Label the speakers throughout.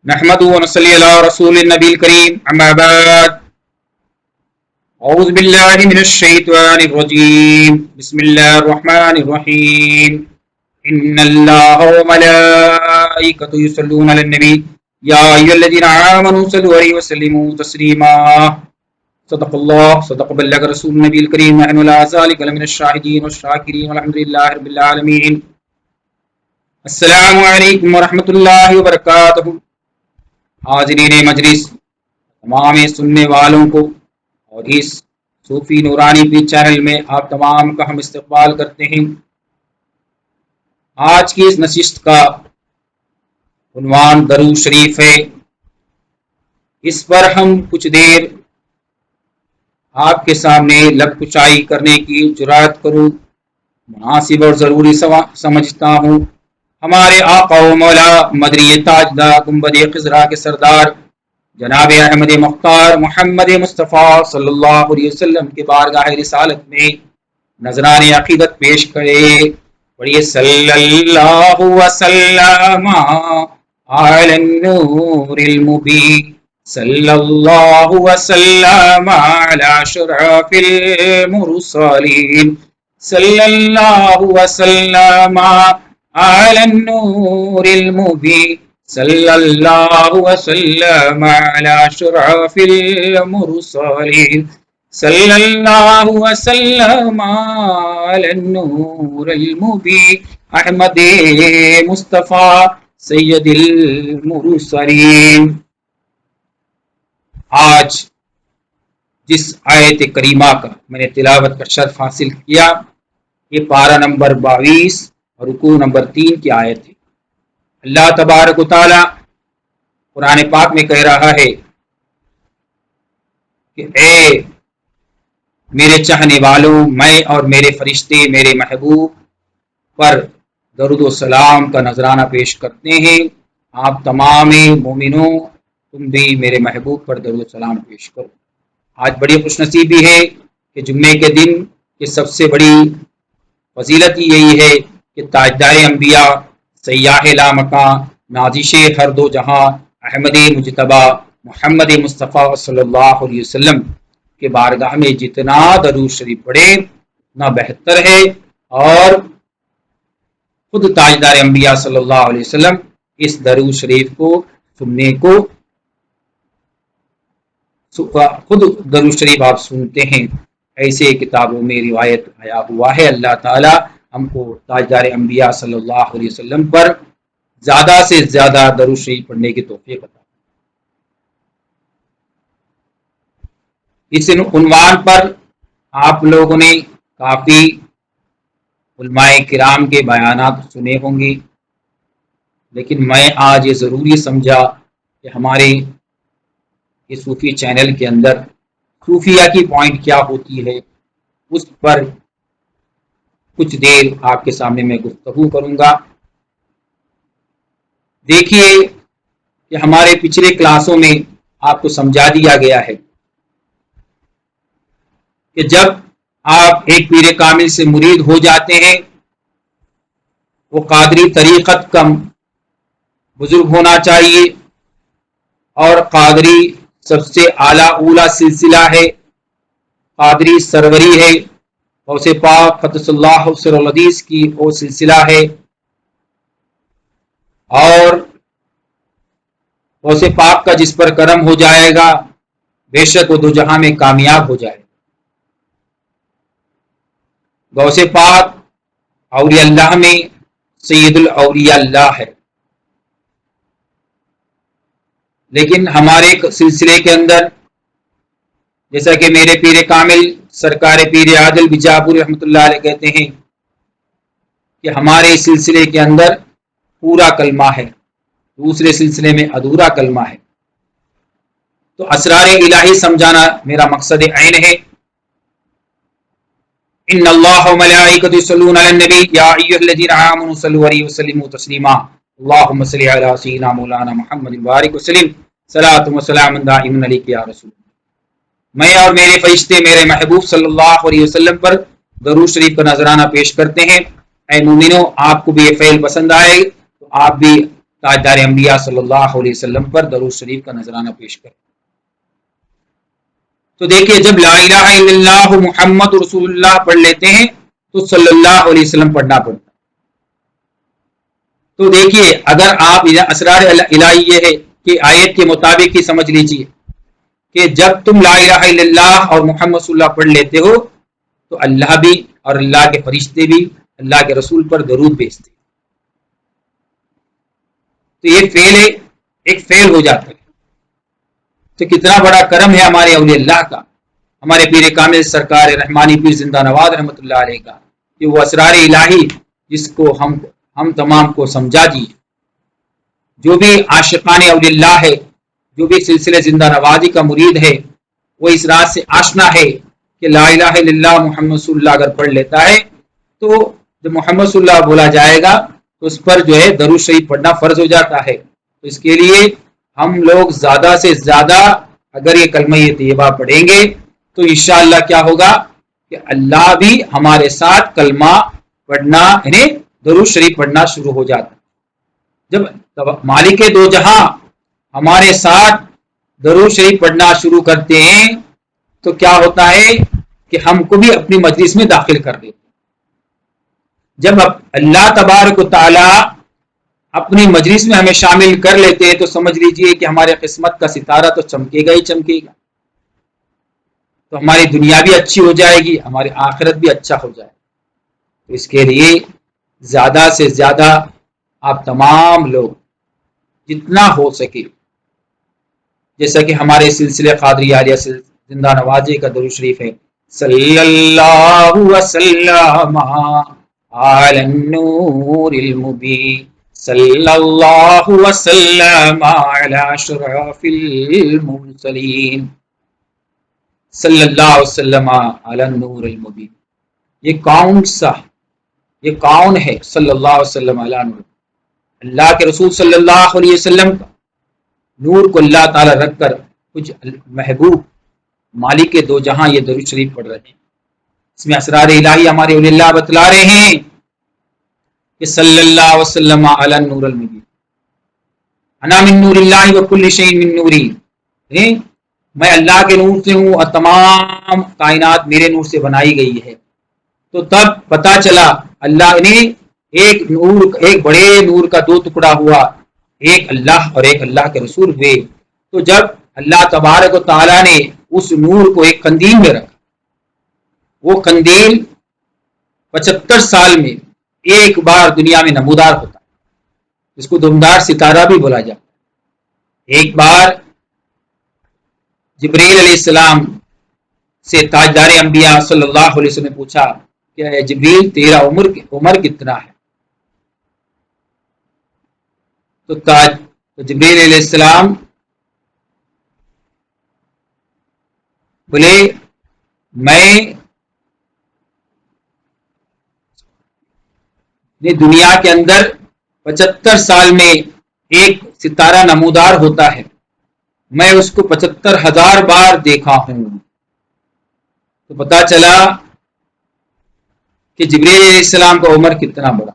Speaker 1: نحمد و نصلی علی رسول النبی الکریم اما بعد اعوذ باللہ من الشیطان الرجیم بسم اللہ الرحمن الرحیم ان اللہ وملائکۃ یصلون علی النبی یا ایھا الذین آمنوا صلوا علیہ وسلموا تسلیما صدق اللہ صدق بلغ رسول النبی الکریم نحن علی ذلک لمن الشاہدین والشاکرین والحمد للہ رب العالمین۔ السلام علیکم ورحمۃ اللہ وبرکاتہ۔ حاضرین مجلس، تمام سننے والوں کو اور اس صوفی نورانی پی چینل میں آپ تمام کا ہم استقبال کرتے ہیں۔ آج کی اس نشست کا عنوان درود شریف ہے۔ اس پر ہم کچھ دیر آپ کے سامنے لب کشائی کرنے کی جرات کروں مناسب اور ضروری سمجھتا ہوں۔ ہمارے آقا و مولا مدنی تاجدار گنبد خضرا کے سردار جناب احمد مختار محمد مصطفیٰ صلی اللہ علیہ وسلم کے بارگاہ رسالت میں نذران عقیدت پیش کرے۔ پڑھیے صلی اللہ وسلم علی النور المبین، صلی اللہ وسلم علی اشرف المرسلین، صلی اللہ وسلم علی النور المبین، صلی اللہ وسلم علی اشرف المرسلین، صلی اللہ وسلم علی النور المبین، احمد مصطفیٰ سید المرسلین۔ آج جس آیت کریمہ کا میں نے تلاوت کا شرف حاصل کیا، یہ پارہ نمبر 22 اور رکوع نمبر 3 کی آیت ہے۔ اللہ تبارک و تعالی قرآن پاک میں کہہ رہا ہے کہ اے میرے چاہنے والوں، میں اور میرے فرشتے میرے محبوب پر درود و سلام کا نذرانہ پیش کرتے ہیں۔ آپ تمام مومنوں، تم بھی میرے محبوب پر درود و سلام پیش کرو۔ آج بڑی خوش نصیبی ہے کہ جمعے کے دن کی سب سے بڑی فضیلت یہی ہے کہ تاجدار انبیاء، سیاح لامکاں، نازش ہر دو جہاں، احمد مجتبیٰ محمد مصطفیٰ صلی اللہ علیہ وسلم کے بارگاہ میں جتنا درود شریف پڑھے اتنا بہتر ہے، اور خود تاجدار انبیاء صلی اللہ علیہ وسلم اس درود شریف کو سننے کو خود درود شریف آپ سنتے ہیں، ایسے کتابوں میں روایت آیا ہوا ہے۔ اللہ تعالی ہم کو تاجدار انبیاء صلی اللہ علیہ وسلم پر زیادہ سے زیادہ درود شریف پڑھنے کی توفیق عطا۔ اس عنوان پر آپ لوگوں نے کافی علماء کرام کے بیانات سنے ہوں گے، لیکن میں آج یہ ضروری سمجھا کہ ہمارے اس صوفی چینل کے اندر صوفیہ کی پوائنٹ کیا ہوتی ہے، اس پر کچھ دیر آپ کے سامنے میں گفتگو کروں گا۔ دیکھیے کہ ہمارے پچھلے کلاسوں میں آپ کو سمجھا دیا گیا ہے کہ جب آپ ایک پیر کامل سے مرید ہو جاتے ہیں، وہ قادری طریقت کا بزرگ ہونا چاہیے، اور قادری سب سے اعلیٰ اولا سلسلہ ہے، قادری سروری ہے، غوث پاک قدس اللہ سر الحدیث کی وہ سلسلہ ہے، اور غوث پاک کا جس پر کرم ہو جائے گا بے شک وہ دو جہاں میں کامیاب ہو جائے گا۔ غوث پاک اولیاء اللہ میں سید الاولیاء اللہ ہے، لیکن ہمارے سلسلے کے اندر جیسا کہ میرے پیر کامل سرکار پیر عادل بیجاپور رحمۃ اللہ علیہ کہتے ہیں کہ ہمارے سلسلے کے اندر پورا کلمہ ہے، دوسرے سلسلے میں ادھورا کلمہ ہے۔ تو اسرار الہی سمجھانا میرا مقصد عین ہے۔ ان اللہ وملائکۃ یصلون علی النبی یا ایھا الذین آمنوا صلوا علیہ وسلموا تسلیما اللهم صل علی سیدنا مولانا محمد وبارک وسلم صلاۃ و سلام دائما علیک یا رسول۔ میں اور میرے فرشتے میرے محبوب صلی اللہ علیہ وسلم پر درود شریف کا نذرانہ پیش کرتے ہیں۔ اے مومنوں، آپ کو بھی یہ فعل پسند آئے تو آپ بھی تاجدار انبیاء صلی اللہ علیہ وسلم پر درود شریف کا نذرانہ پیش کریں۔ تو دیکھیے جب لا الہ الا اللہ محمد رسول اللہ پڑھ لیتے ہیں تو صلی اللہ علیہ وسلم پڑھنا پڑتا ہے۔ تو دیکھیے اگر آپ اسرار الہیہ ہے کہ آیت کے مطابق ہی سمجھ لیجئے کہ جب تم لا الہ الا اللہ اور محمد صلی اللہ پڑھ لیتے ہو تو اللہ بھی اور اللہ کے فرشتے بھی اللہ کے رسول پر درود بھیجتے ہیں۔ تو یہ فعل ہے، ایک فعل ہو جاتا ہے۔ تو کتنا بڑا کرم ہے ہمارے اولیاء اللہ کا، ہمارے پیر کامل سرکار رحمانی پیر زندہ نواز رحمۃ اللہ علیہ کا، کہ وہ اسرار الہی جس کو ہم تمام کو سمجھا دیے۔ جو بھی عاشقان اولیاء اللہ ہے، جو بھی سلسلے زندہ نوازی کا مرید ہے، وہ اس رات سے آشنا ہے کہ لا الہ الا اللہ محمد صلی اللہ اگر پڑھ لیتا ہے تو جب محمد صلی اللہ بولا جائے گا تو اس پر جو ہے درود شریف پڑھنا فرض ہو جاتا ہے۔ تو اس کے لیے ہم لوگ زیادہ سے زیادہ اگر یہ کلمہ طیبہ پڑھیں گے تو انشاءاللہ کیا ہوگا کہ اللہ بھی ہمارے ساتھ کلمہ پڑھنا یعنی درود شریف پڑھنا شروع ہو جاتا ہے۔ جب مالک دو جہاں ہمارے ساتھ درود شریف پڑھنا شروع کرتے ہیں تو کیا ہوتا ہے کہ ہم کو بھی اپنی مجلس میں داخل کر دیتے ہیں۔ جب اللہ تبارک و تعالی اپنی مجلس میں ہمیں شامل کر لیتے ہیں تو سمجھ لیجئے کہ ہمارے قسمت کا ستارہ تو چمکے گا ہی چمکے گا۔ تو ہماری دنیا بھی اچھی ہو جائے گی، ہماری آخرت بھی اچھا ہو جائے گا۔ تو اس کے لیے زیادہ سے زیادہ آپ تمام لوگ جتنا ہو سکے، جیسا کہ ہمارے سلسلے قادری عالیہ زندہ نوازی کا درود شریف ہے، صلی اللہ وسلم علی النور المبین، صلی اللہ وسلم علی اشرف المرسلین، صلی اللہ وسلم علی النور المبین۔ یہ کون ہے صلی اللہ علیہ وسلم علی نور؟ اللہ کے رسول صلی اللہ علیہ وسلم کا نور کو اللہ تعالی رکھ کر کچھ محبوب مالک کے دو جہاں یہ درود شریف پڑھ رہے ہیں۔ اس میں اسرار الہی ہمارے اولیاء اللہ بتلا رہے ہیں کہ صلی اللہ وسلم علی النور المبین، انا من نور اللہ وکل شیء من نوری، میں اللہ کے نور سے ہوں اور تمام کائنات میرے نور سے بنائی گئی ہے۔ تو تب پتا چلا اللہ نے ایک بڑے نور کا دو ٹکڑا ہوا، ایک اللہ اور ایک اللہ کے رسول ہوئے۔ تو جب اللہ تبارک و تعالیٰ نے اس نور کو ایک قندیل میں رکھا، وہ قندیل 75 سال میں ایک بار دنیا میں نمودار ہوتا ہے، جس کو دمدار ستارہ بھی بولا جاتا ہے۔ ایک بار جبریل علیہ السلام سے تاجدار انبیاء صلی اللہ علیہ وسلم نے پوچھا کہ اے جبریل تیرا عمر کتنا ہے؟ تو جبریل علیہ السلام بولے میں دنیا کے اندر 75 سال میں ایک ستارہ نمودار ہوتا ہے، میں اس کو 75,000 بار دیکھا ہوں۔ تو پتا چلا کہ جبریل علیہ السلام کا عمر کتنا بڑا۔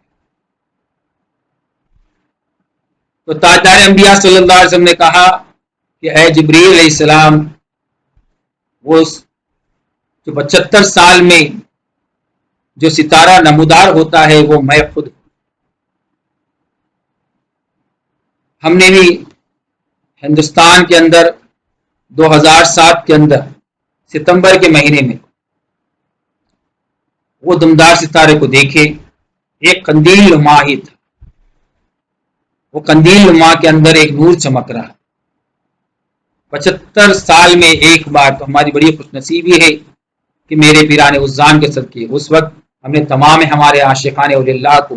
Speaker 1: تو تاجدار انبیاء صلی اللہ علیہ وسلم نے کہا کہ اے جبریل علیہ السلام، وہ جو 75 سال میں جو ستارہ نمودار ہوتا ہے وہ میں خود ہوں۔ ہم نے بھی ہندوستان کے اندر 2007 کے اندر ستمبر کے مہینے میں وہ دمدار ستارے کو دیکھے، ایک قندیل نما ہی تھا، وہ قندیل نما کے اندر ایک نور چمک رہا۔ 75 سال میں ایک بار، تو ہماری بڑی خوش نصیبی ہے کہ میرے پیران عزام کے صدقے اس وقت ہم نے تمام ہمارے عاشقان اولیاء اللہ کو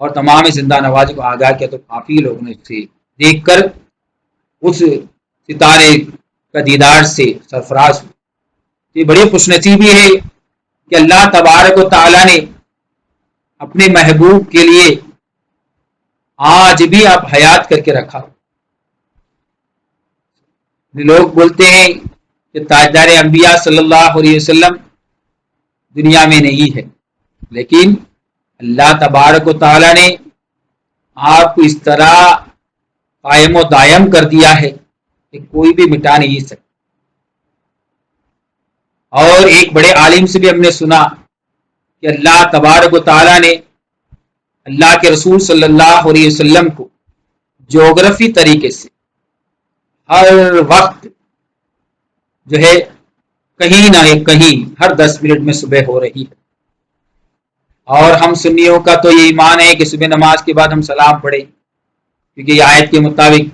Speaker 1: اور تمام زندہ نوازی کو آگاہ کیا، تو کافی لوگوں نے اسے دیکھ کر اس ستارے کا دیدار سے سرفراز ہوئے۔ یہ بڑی خوش نصیبی ہے کہ اللہ تبارک و تعالی نے اپنے محبوب کے لیے آج بھی آپ حیات کر کے رکھا۔ لوگ بولتے ہیں کہ تاجدار انبیاء صلی اللہ علیہ وسلم دنیا میں نہیں ہے، لیکن اللہ تبارک و تعالی نے آپ کو اس طرح قائم و دائم کر دیا ہے کہ کوئی بھی مٹا نہیں سکتا۔ اور ایک بڑے عالم سے بھی ہم نے سنا کہ اللہ تبارک و تعالیٰ نے اللہ کے رسول صلی اللہ علیہ وسلم کو جغرافی طریقے سے ہر وقت جو ہے کہیں نہ کہیں ہر 10 منٹ میں صبح ہو رہی ہے۔ اور ہم سنیوں کا تو یہ ایمان ہے کہ صبح نماز کے بعد ہم سلام پڑھیں، کیونکہ یہ آیت کے مطابق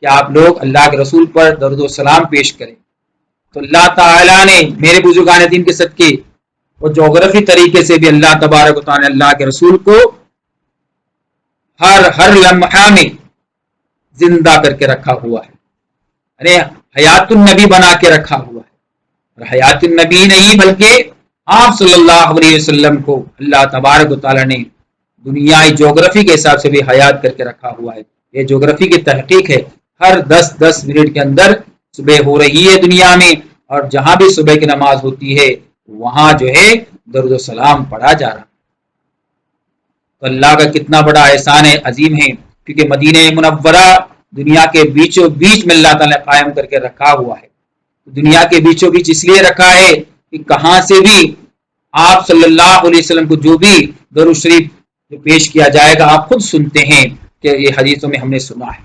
Speaker 1: کہ آپ لوگ اللہ کے رسول پر درود و سلام پیش کریں۔ تو اللہ تعالیٰ نے میرے بزرگان دین کے صدقے اور جغرافی طریقے سے بھی اللہ تبارک و تعالیٰ نے اللہ کے رسول کو ہر لمحہ میں زندہ کر کے رکھا ہوا ہے، یعنی حیات النبی بنا کے رکھا ہوا ہے۔ اور حیات النبی نہیں بلکہ آپ صلی اللہ علیہ وسلم کو اللہ تبارک و تعالیٰ نے دنیائی جغرافی کے حساب سے بھی حیات کر کے رکھا ہوا ہے۔ یہ جغرافی کی تحقیق ہے، ہر 10 منٹ کے اندر صبح ہو رہی ہے دنیا میں، اور جہاں بھی صبح کی نماز ہوتی ہے وہاں جو ہے درود و سلام پڑھا جا رہا۔ تو اللہ کا کتنا بڑا احسان ہے، عظیم ہے، کیونکہ مدینہ منورہ دنیا کے بیچوں بیچ میں اللہ تعالیٰ نے قائم کر کے رکھا ہوا ہے۔ دنیا کے بیچوں بیچ اس لیے رکھا ہے کہ کہاں سے بھی آپ صلی اللہ علیہ وسلم کو جو بھی درود شریف جو پیش کیا جائے گا آپ خود سنتے ہیں کہ یہ حدیثوں میں ہم نے سنا ہے۔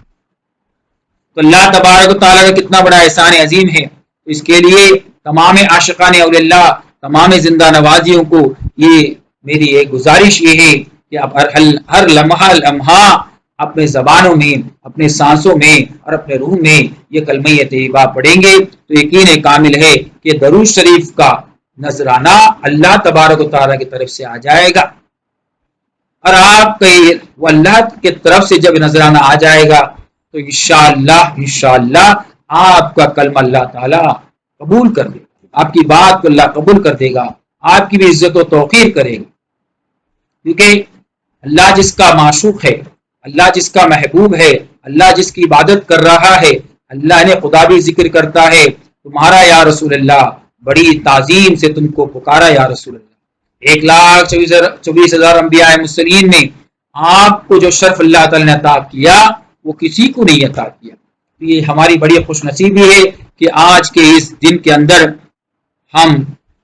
Speaker 1: تو اللہ تبارک و تعالیٰ کا کتنا بڑا احسان عظیم ہے۔ اس کے لیے تمام عاشقان اولیاء اللہ، تمام زندہ نوازیوں کو یہ میری ایک گزارش یہ ہے کہ آپ ہر لمحہ اپنے زبانوں میں، اپنے سانسوں میں اور اپنے روح میں یہ کلمہ طیبہ پڑھیں گے تو یقین کامل ہے کہ درود شریف کا نذرانہ اللہ تبارک و تعالیٰ کی طرف سے آ جائے گا۔ اور آپ کے وہ اللہ کی طرف سے جب نذرانہ آ جائے گا تو انشاءاللہ آپ کا کلمہ اللہ تعالیٰ قبول کر دے گا، آپ کی بات کو اللہ قبول کر دے گا، آپ کی بھی عزت و توقیر کرے گا، کیونکہ اللہ جس کا معشوق ہے، اللہ جس کا محبوب ہے، اللہ جس کی عبادت کر رہا ہے، اللہ نے خدا بھی ذکر کرتا ہے تمہارا یا رسول اللہ بڑی تعظیم سے تم کو پکارا یا رسول اللہ۔ 1,24,000 انبیاء مرسلین میں آپ کو جو شرف اللہ تعالی نے عطا کیا وہ کسی کو نہیں عطا کیا۔ یہ ہماری بڑی خوش نصیبی ہے کہ آج کے اس دن کے اندر ہم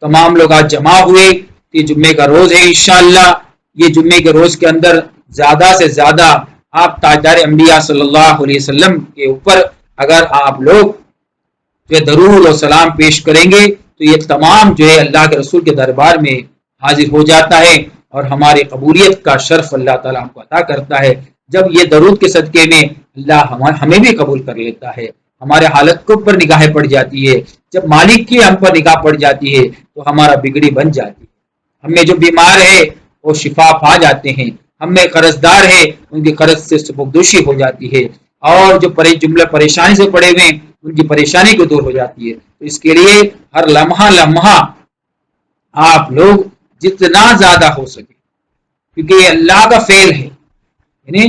Speaker 1: تمام لوگ آج جمع ہوئے۔ یہ جمعے کا روز ہے، انشاءاللہ یہ جمعے کے روز کے اندر زیادہ سے زیادہ آپ تاجدار انبیاء صلی اللہ علیہ وسلم کے اوپر اگر آپ لوگ جو درود و سلام پیش کریں گے تو یہ تمام جو ہے اللہ کے رسول کے دربار میں حاضر ہو جاتا ہے اور ہماری قبولیت کا شرف اللہ تعالیٰ ہم کو عطا کرتا ہے۔ جب یہ درود کے صدقے میں اللہ ہمیں بھی قبول کر لیتا ہے، ہمارے حالت کو پر نگاہیں پڑ جاتی ہے، جب مالک کی ہم پر نگاہ پڑ جاتی ہے تو ہمارا بگڑی بن جاتی ہے، ہم میں جو بیمار ہے وہ شفا پا جاتے ہیں، ہم میں قرض دار ہے ان کی قرض سے سبکدوشی ہو جاتی ہے، اور جو جملہ پریشانی سے پڑے ہوئے ان کی پریشانی کو دور ہو جاتی ہے۔ تو اس کے لیے ہر لمحہ آپ لوگ جتنا زیادہ ہو سکے، کیونکہ یہ اللہ کا فعل ہے، یعنی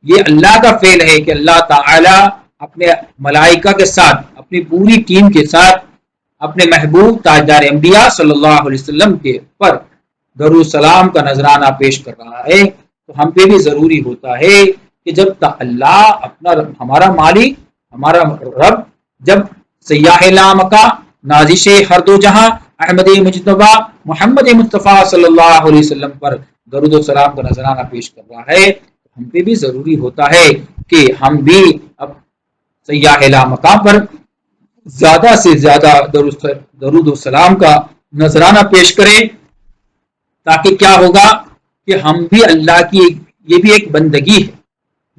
Speaker 1: یہ اللہ کا فعل ہے کہ اللہ تعالی اپنے ملائکہ کے ساتھ، اپنی پوری ٹیم کے ساتھ اپنے محبوب تاجدار انبیاء صلی اللہ علیہ وسلم کے پر درود سلام کا نذرانہ پیش کر رہا ہے۔ تو ہم پہ بھی ضروری ہوتا ہے کہ جب اللہ اپنا ہمارا مالک، ہمارا رب جب سیاح لامکہ نازش ہر دو جہاں احمد مجتبیٰ محمد مصطفیٰ صلی اللہ علیہ وسلم پر درود و سلام کا نذرانہ پیش کر رہا ہے، ہم پہ بھی ضروری ہوتا ہے کہ ہم بھی اب سیاح لامکہ پر زیادہ سے زیادہ درود و سلام کا نذرانہ پیش کریں، تاکہ کیا ہوگا کہ ہم بھی اللہ کی یہ بھی ایک بندگی ہے،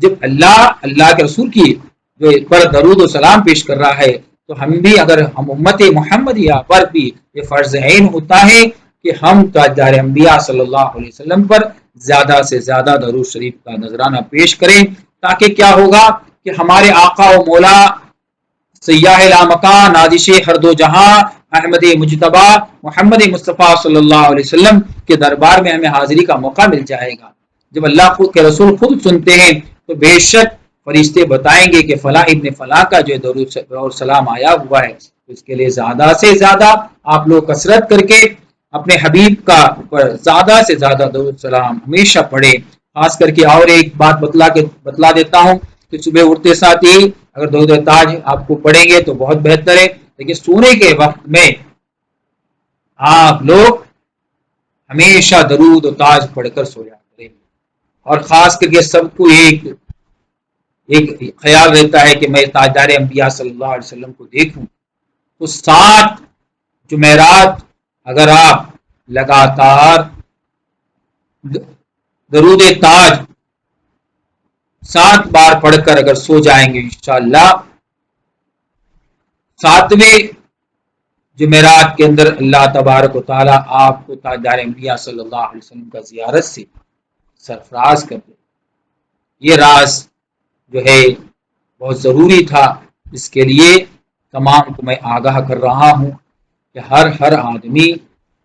Speaker 1: جب اللہ کے رسول کی جو پر درود و سلام پیش کر رہا ہے تو ہم بھی اگر ہم امت محمدیہ پر بھی یہ فرض عین ہوتا ہے کہ ہم تاجدار انبیاء صلی اللہ علیہ وسلم پر زیادہ سے زیادہ درود شریف کا نذرانہ پیش کریں، تاکہ کیا ہوگا کہ ہمارے آقا و مولا سیاح لامکہ نازش ہر دو جہاں احمد مجتبیٰ محمد مصطفیٰ صلی اللہ علیہ وسلم کے دربار میں ہمیں حاضری کا موقع مل جائے گا۔ جب اللہ خود کے رسول خود سنتے ہیں تو بے شک فرشتے بتائیں گے کہ فلاں ابن فلاں کا جو درود اور سلام آیا ہوا ہے، اس کے لیے زیادہ سے زیادہ آپ لوگ کثرت کر کے اپنے حبیب کا پر زیادہ سے زیادہ درود سلام ہمیشہ پڑھیں۔ خاص کر کے اور ایک بات بتلا دیتا ہوں تو صبح اٹھتے ساتھ ہی اگر درود تاج آپ کو پڑھیں گے تو بہت بہتر ہے، لیکن سونے کے وقت میں آپ لوگ ہمیشہ درود و تاج پڑھ کر سو جاتے ہیں۔ اور خاص کر کے سب کو ایک خیال رہتا ہے کہ میں تاجدار انبیاء صلی اللہ علیہ وسلم کو دیکھوں، تو 7 جمعرات اگر آپ لگاتار درود تاج 7 بار پڑھ کر اگر سو جائیں گے انشاءاللہ، 7ویں جمعرات کے اندر اللہ تبارک و تعالی آپ کو تاجدار انبیاء صلی اللہ علیہ وسلم کا زیارت سے سرفراز کر دے۔ یہ راز جو ہے بہت ضروری تھا، اس کے لیے تمام کو میں آگاہ کر رہا ہوں کہ ہر آدمی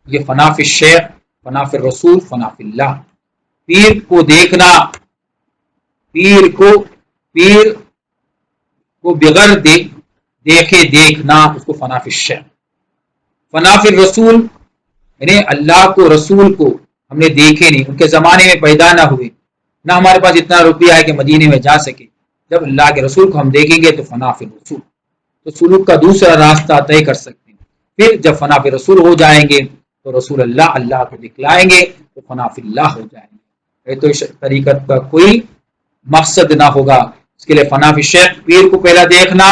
Speaker 1: یہ فنا فی الشیخ، فنا فی الرسول، فنا فی اللہ، پیر کو دیکھنا، پیر کو بغیر دیکھے دیکھنا، اس کو فنا فی الشیخ، فنا فی الرسول یعنی اللہ کو، رسول کو ہم نے دیکھے نہیں، ان کے زمانے میں پیدا نہ ہوئے، نہ ہمارے پاس اتنا روپیہ ہے کہ مدینے میں جا سکے، جب اللہ کے رسول کو ہم دیکھیں گے تو فنا فی الرسول، تو سلوک کا دوسرا راستہ طے کر سکتے ہیں۔ پھر جب فنا فی رسول ہو جائیں گے تو رسول اللہ کو دکھلائیں گے تو فنا فی اللہ ہو جائیں گے۔ یہ تو طریقت کا کوئی مقصد نہ ہوگا، اس کے لیے فنا فی الشیخ، پیر کو پہلا دیکھنا،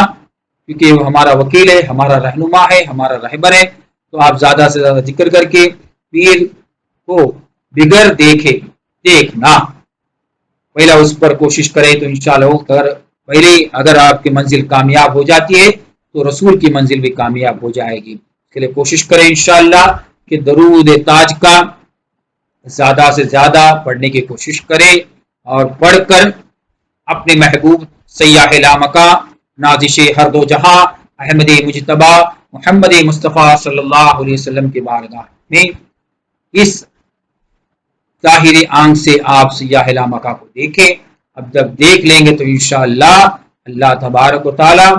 Speaker 1: کیونکہ وہ ہمارا وکیل ہے، ہمارا رہنما ہے، ہمارا رہبر ہے، تو آپ زیادہ سے زیادہ ذکر کر کے پیر کو بغیر دیکھے دیکھنا، پہلا اس پر کوشش کرے تو انشاءاللہ اگر آپ کی منزل کامیاب ہو جاتی ہے تو رسول کی منزل بھی کامیاب ہو جائے گی۔ اس کے لیے کوشش کریں انشاءاللہ کہ درود تاج کا زیادہ سے زیادہ پڑھنے کی کوشش کریں، اور پڑھ کر اپنے محبوب سیاح لامکہ، نازش ہر دو جہاں، احمد مجتبی محمد مصطفیٰ صلی اللہ علیہ وسلم کے بارگاہ میں اس ظاہری آنکھ سے آپ سیاح لامکہ کو دیکھیں۔ اب جب دیکھ لیں گے تو انشاءاللہ اللہ تبارک و تعالی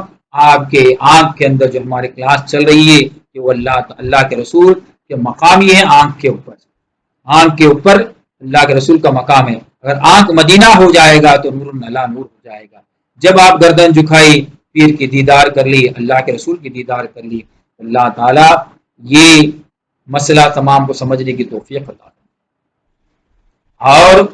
Speaker 1: آپ کے آنکھ کے اندر جو ہمارے کلاس چل رہی ہے کہ وہ اللہ کے رسول کے مقام یہ ہے، آنکھ کے اوپر اللہ کے رسول کا مقام ہے۔ اگر آنکھ مدینہ ہو جائے گا تو نور نلا نور ہو جائے گا۔ جب آپ گردن جھکائی، پیر کی دیدار کر لی، اللہ کے رسول کی دیدار کر لی، اللہ تعالی یہ مسئلہ تمام کو سمجھنے کی توفیق عطا کرے۔ اور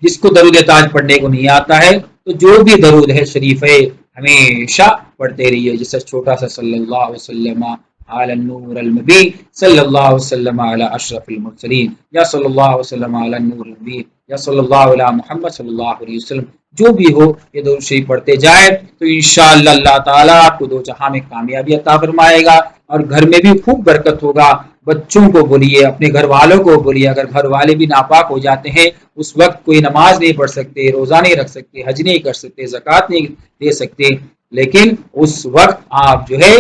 Speaker 1: جس کو درود تاج پڑھنے کو نہیں آتا ہے تو جو بھی درود ہے شریف ہے ہمیشہ پڑھتے رہیے، جیسے چھوٹا سا صلی اللہ علیہ وسلم علی النور المبین، صلی اللہ علیہ وسلم علی اشرف المرسلین، یا صلی اللہ علیہ وسلم علی النور المبین، یا صلی اللہ علی محمد صلی اللہ علیہ وسلم، جو بھی ہو یہ درود شریف پڑھتے جائے تو انشاءاللہ اللہ تعالیٰ آپ کو دو جہاں میں کامیابی عطا فرمائے گا، اور گھر میں بھی خوب برکت ہوگا۔ بچوں کو بولیے، اپنے گھر والوں کو بولیے، اگر گھر والے بھی ناپاک ہو جاتے ہیں، اس وقت کوئی نماز نہیں پڑھ سکتے، روزہ نہیں رکھ سکتے، حج نہیں کر سکتے، زکوٰۃ نہیں دے سکتے، لیکن اس وقت آپ جو ہے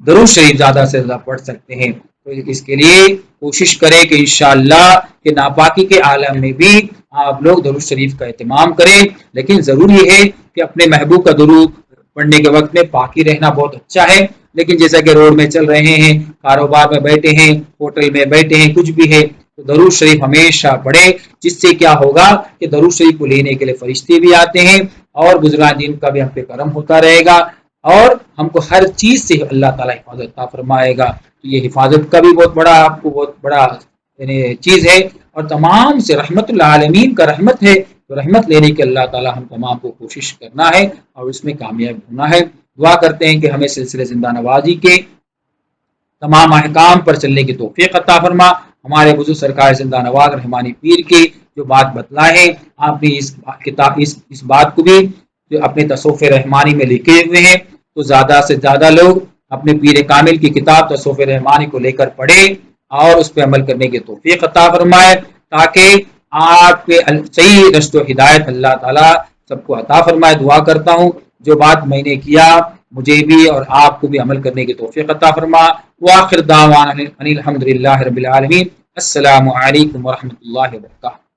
Speaker 1: درود شریف زیادہ سے زیادہ پڑھ سکتے ہیں۔ تو اس کے لیے کوشش کریں کہ انشاءاللہ کہ ناپاکی کے عالم میں بھی آپ لوگ درود شریف کا اہتمام کریں، لیکن ضروری ہے کہ اپنے محبوب کا درود پڑھنے کے وقت میں پاکی رہنا بہت اچھا ہے، لیکن جیسا کہ روڈ میں چل رہے ہیں، کاروبار میں بیٹھے ہیں، ہوٹل میں بیٹھے ہیں، کچھ بھی ہے تو درود شریف ہمیشہ پڑھے، جس سے کیا ہوگا کہ درود شریف کو لینے کے لیے فرشتے بھی آتے ہیں، اور بزرگان دین کا بھی ہم پہ کرم ہوتا رہے گا، اور ہم کو ہر چیز سے اللہ تعالیٰ حفاظت عطا فرمائے گا۔ تو یہ حفاظت کا بھی بہت بڑا چیز ہے، اور تمام سے رحمت العالمین کا رحمت ہے، تو رحمت لینے کے اللہ تعالیٰ ہم تمام کو کوشش کرنا ہے اور اس میں کامیاب ہونا ہے۔ دعا کرتے ہیں کہ ہمیں سلسلے زندہ نوازی کے تمام احکام پر چلنے کی توفیق عطا فرما۔ ہمارے بزرگ سرکار زندہ نواز رحمانی پیر کی جو بات بتلائے ہیں، آپ نے اس بات کو بھی جو اپنے تصوف رحمانی میں لکھے ہوئے ہیں، تو زیادہ سے زیادہ لوگ اپنے پیر کامل کی کتاب تصوف رحمانی کو لے کر پڑھیں اور اس پہ عمل کرنے کی توفیق عطا فرمائے، تاکہ آپ کے صحیح رشد و ہدایت اللہ تعالیٰ سب کو عطا فرمائے۔ دعا کرتا ہوں جو بات میں نے کیا مجھے بھی اور آپ کو بھی عمل کرنے کی توفیق عطا فرما۔ وآخر دعوانا ان الحمد للہ رب العالمین۔ السلام علیکم ورحمۃ اللہ وبرکاتہ۔